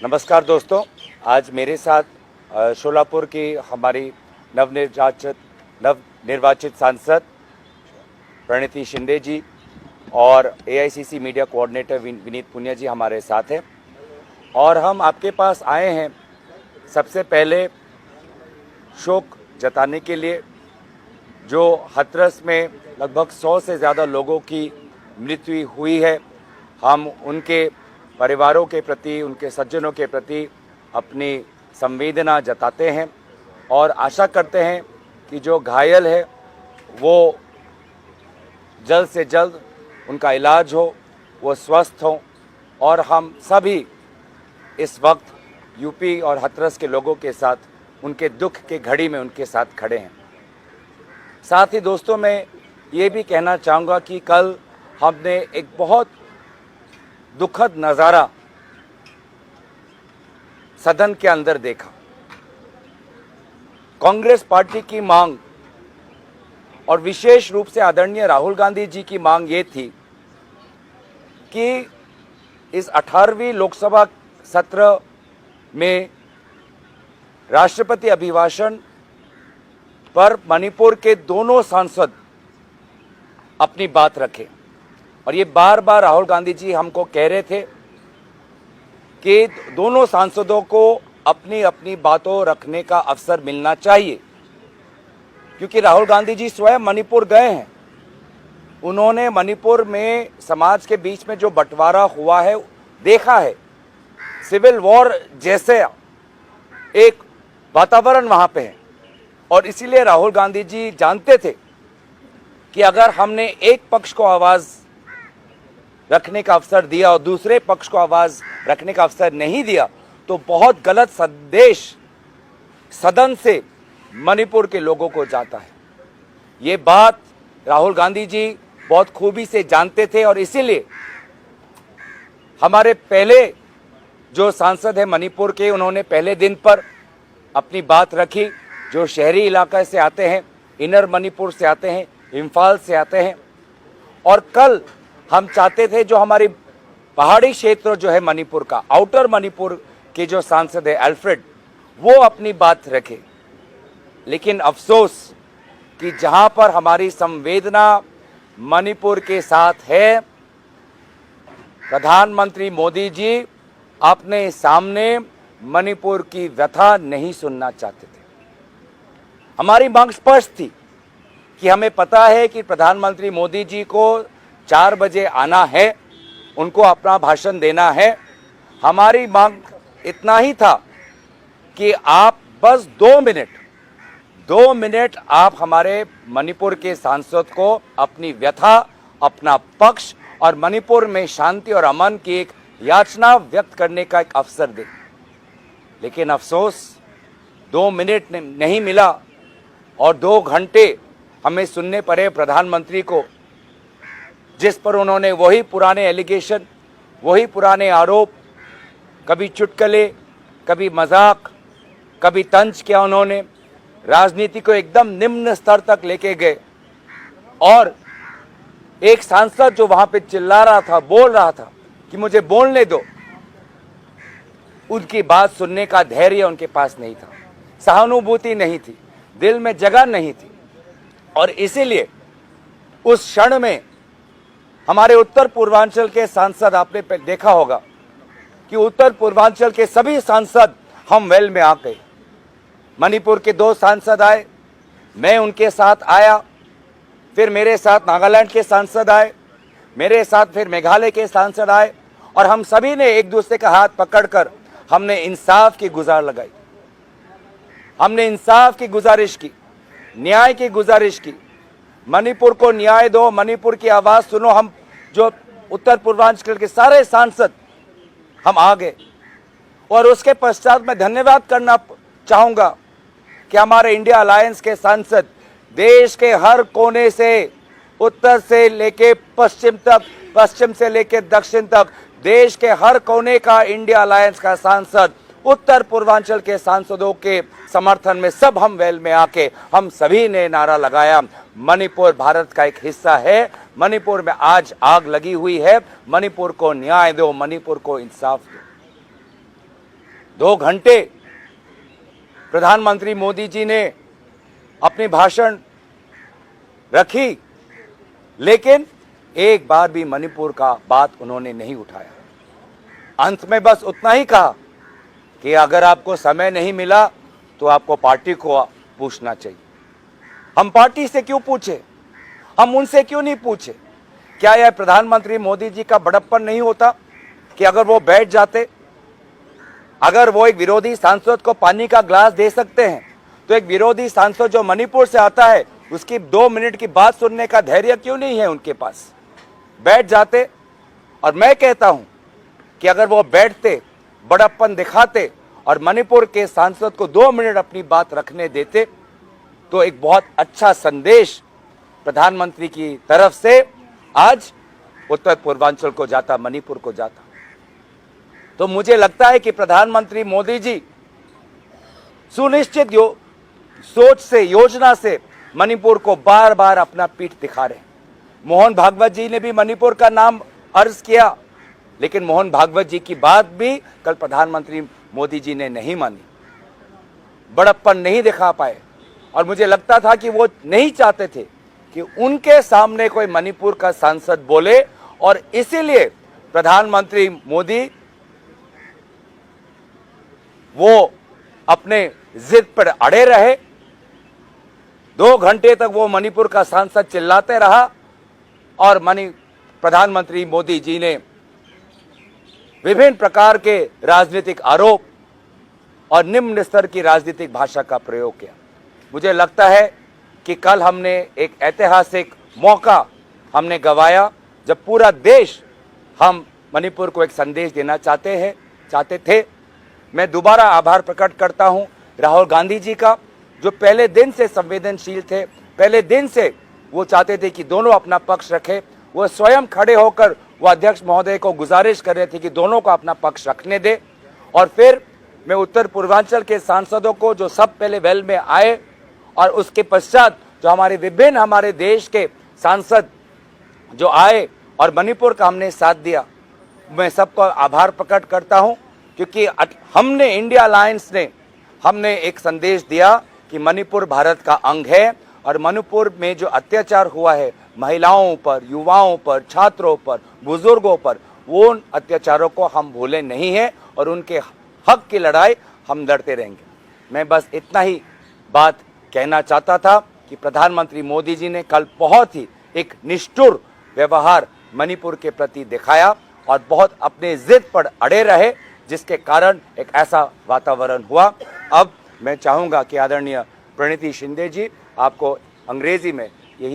नमस्कार दोस्तों, आज मेरे साथ शोलापुर की हमारी नवनिर्वाचित सांसद प्रणीति शिंदे जी और AICC media coordinator Vineet Punia ji हमारे साथ हैं। और हम आपके पास आए हैं सबसे पहले शोक जताने के लिए, जो हाथरस में लगभग 100 से ज़्यादा लोगों की मृत्यु हुई है। हम उनके परिवारों के प्रति, उनके सज्जनों के प्रति अपनी संवेदना जताते हैं और आशा करते हैं कि जो घायल है वो जल्द से जल्द उनका इलाज हो, वो स्वस्थ हो और हम सभी इस वक्त यूपी और हाथरस के लोगों के साथ, उनके दुख के घड़ी में उनके साथ खड़े हैं। साथ ही दोस्तों, मैं ये भी कहना चाहूँगा कि कल हमने एक बहुत दुखद नज़ारा सदन के अंदर देखा। कांग्रेस पार्टी की मांग और विशेष रूप से आदरणीय राहुल गांधी जी की मांग ये थी कि इस 18वीं लोकसभा सत्र में राष्ट्रपति अभिभाषण पर मणिपुर के दोनों सांसद अपनी बात रखें। और ये बार बार राहुल गांधी जी हमको कह रहे थे कि दोनों सांसदों को अपनी अपनी बातों रखने का अवसर मिलना चाहिए, क्योंकि राहुल गांधी जी स्वयं मणिपुर गए हैं। उन्होंने मणिपुर में समाज के बीच में जो बंटवारा हुआ है देखा है। सिविल वॉर जैसे एक वातावरण वहाँ पे है और इसीलिए राहुल गांधी जी जानते थे कि अगर हमने एक पक्ष को आवाज़ रखने का अवसर दिया और दूसरे पक्ष को आवाज़ रखने का अवसर नहीं दिया तो बहुत गलत संदेश सदन से मणिपुर के लोगों को जाता है। ये बात राहुल गांधी जी बहुत खूबी से जानते थे और इसीलिए हमारे पहले जो सांसद हैं मणिपुर के, उन्होंने पहले दिन पर अपनी बात रखी। जो शहरी इलाके से आते हैं, इनर मणिपुर से आते हैं, इम्फाल से आते हैं। और कल हम चाहते थे जो हमारी पहाड़ी क्षेत्र जो है मणिपुर का, आउटर मणिपुर के जो सांसद है अल्फ्रेड, वो अपनी बात रखे। लेकिन अफसोस कि जहां पर हमारी संवेदना मणिपुर के साथ है, प्रधानमंत्री मोदी जी अपने सामने मणिपुर की व्यथा नहीं सुनना चाहते थे। हमारी मांग स्पष्ट थी कि हमें पता है कि प्रधानमंत्री मोदी जी को 4 बजे आना है, उनको अपना भाषण देना है। हमारी मांग इतना ही था कि आप बस 2 मिनट आप हमारे मणिपुर के सांसद को अपनी व्यथा, अपना पक्ष और मणिपुर में शांति और अमन की एक याचना व्यक्त करने का एक अवसर दें। लेकिन अफसोस 2 मिनट नहीं मिला और 2 घंटे हमें सुनने पड़े प्रधानमंत्री को, जिस पर उन्होंने वही पुराने एलिगेशन, वही पुराने आरोप, कभी चुटकुले, कभी मजाक, कभी तंज किया। उन्होंने राजनीति को एकदम निम्न स्तर तक लेके गए और एक सांसद जो वहां पे चिल्ला रहा था, बोल रहा था कि मुझे बोलने दो, उनकी बात सुनने का धैर्य उनके पास नहीं था, सहानुभूति नहीं थी, दिल में जगह नहीं थी। और इसीलिए उस क्षण में हमारे उत्तर पूर्वांचल के सांसद, आपने देखा होगा कि उत्तर पूर्वांचल के सभी सांसद हम वेल में आ गए। मणिपुर के 2 सांसद आए, मैं उनके साथ आया, फिर मेरे साथ नागालैंड के सांसद आए, मेरे साथ फिर मेघालय के सांसद आए और हम सभी ने एक दूसरे का हाथ पकड़कर हमने इंसाफ की गुहार लगाई। हमने इंसाफ की गुजारिश की, न्याय की गुजारिश की। मणिपुर को न्याय दो, मणिपुर की आवाज़ सुनो। हम जो उत्तर पूर्वांचल के सारे सांसद हम आ गए। और उसके पश्चात मैं धन्यवाद करना चाहूँगा कि हमारे इंडिया अलायंस के सांसद देश के हर कोने से, उत्तर से लेके पश्चिम तक, पश्चिम से लेके दक्षिण तक, देश के हर कोने का इंडिया अलायंस का सांसद उत्तर पूर्वांचल के सांसदों के समर्थन में सब हम वेल में आके हम सभी ने नारा लगाया, मणिपुर भारत का एक हिस्सा है, मणिपुर में आज आग लगी हुई है, मणिपुर को न्याय दो, मणिपुर को इंसाफ दो। 2 घंटे प्रधानमंत्री मोदी जी ने अपनी भाषण रखी, लेकिन एक बार भी मणिपुर का बात उन्होंने नहीं उठाया। अंत में बस उतना ही कहा कि अगर आपको समय नहीं मिला तो आपको पार्टी को पूछना चाहिए। हम पार्टी से क्यों पूछे, हम उनसे क्यों नहीं पूछे? क्या यह प्रधानमंत्री मोदी जी का बड़प्पन नहीं होता कि अगर वो बैठ जाते, अगर वो एक विरोधी सांसद को पानी का ग्लास दे सकते हैं तो एक विरोधी सांसद जो मणिपुर से आता है उसकी 2 मिनट की बात सुनने का धैर्य क्यों नहीं है उनके पास? बैठ जाते। और मैं कहता हूं कि अगर वो बैठते, बड़प्पन दिखाते और मणिपुर के सांसद को 2 मिनट अपनी बात रखने देते तो एक बहुत अच्छा संदेश प्रधानमंत्री की तरफ से आज उत्तर पूर्वांचल को जाता, मणिपुर को जाता। तो मुझे लगता है कि प्रधानमंत्री मोदी जी सुनिश्चित सोच से, योजना से मणिपुर को बार बार अपना पीठ दिखा रहे हैं। मोहन भागवत जी ने भी मणिपुर का नाम अर्ज किया, लेकिन मोहन भागवत जी की बात भी कल प्रधानमंत्री मोदी जी ने नहीं मानी, बड़प्पन नहीं दिखा पाए। और मुझे लगता था कि वो नहीं चाहते थे कि उनके सामने कोई मणिपुर का सांसद बोले, और इसीलिए प्रधानमंत्री मोदी वो अपने जिद पर अड़े रहे। 2 घंटे तक वो मणिपुर का सांसद चिल्लाते रहा और प्रधानमंत्री मोदी जी ने विभिन्न प्रकार के राजनीतिक आरोप और निम्न स्तर की राजनीतिक भाषा का प्रयोग किया। मुझे लगता है कि कल हमने एक ऐतिहासिक मौका हमने गंवाया जब पूरा देश हम मणिपुर को एक संदेश देना चाहते थे। मैं दोबारा आभार प्रकट करता हूं राहुल गांधी जी का, जो पहले दिन से संवेदनशील थे, पहले दिन से वो चाहते थे कि दोनों अपना पक्ष रखें। वो स्वयं खड़े होकर वो अध्यक्ष महोदय को गुजारिश कर रहे थे कि दोनों को अपना पक्ष रखने दे। और फिर मैं उत्तर पूर्वांचल के सांसदों को जो सब पहले वेल में आए और उसके पश्चात जो हमारे देश के सांसद जो आए और मणिपुर का हमने साथ दिया, मैं सबको आभार प्रकट करता हूं, क्योंकि हमने इंडिया अलायंस ने हमने एक संदेश दिया कि मणिपुर भारत का अंग है और मणिपुर में जो अत्याचार हुआ है महिलाओं पर, युवाओं पर, छात्रों पर, बुजुर्गों पर, वो उन अत्याचारों को हम भूले नहीं हैं और उनके हक की लड़ाई हम लड़ते रहेंगे। मैं बस इतना ही बात कहना चाहता था कि प्रधानमंत्री मोदी जी ने कल बहुत ही एक निष्ठुर व्यवहार मणिपुर के प्रति दिखाया और बहुत अपने जिद पर अड़े रहे, जिसके कारण एक ऐसा वातावरण हुआ। अब मैं चाहूंगा कि आदरणीय प्रणीति शिंदे जी आपको अंग्रेजी में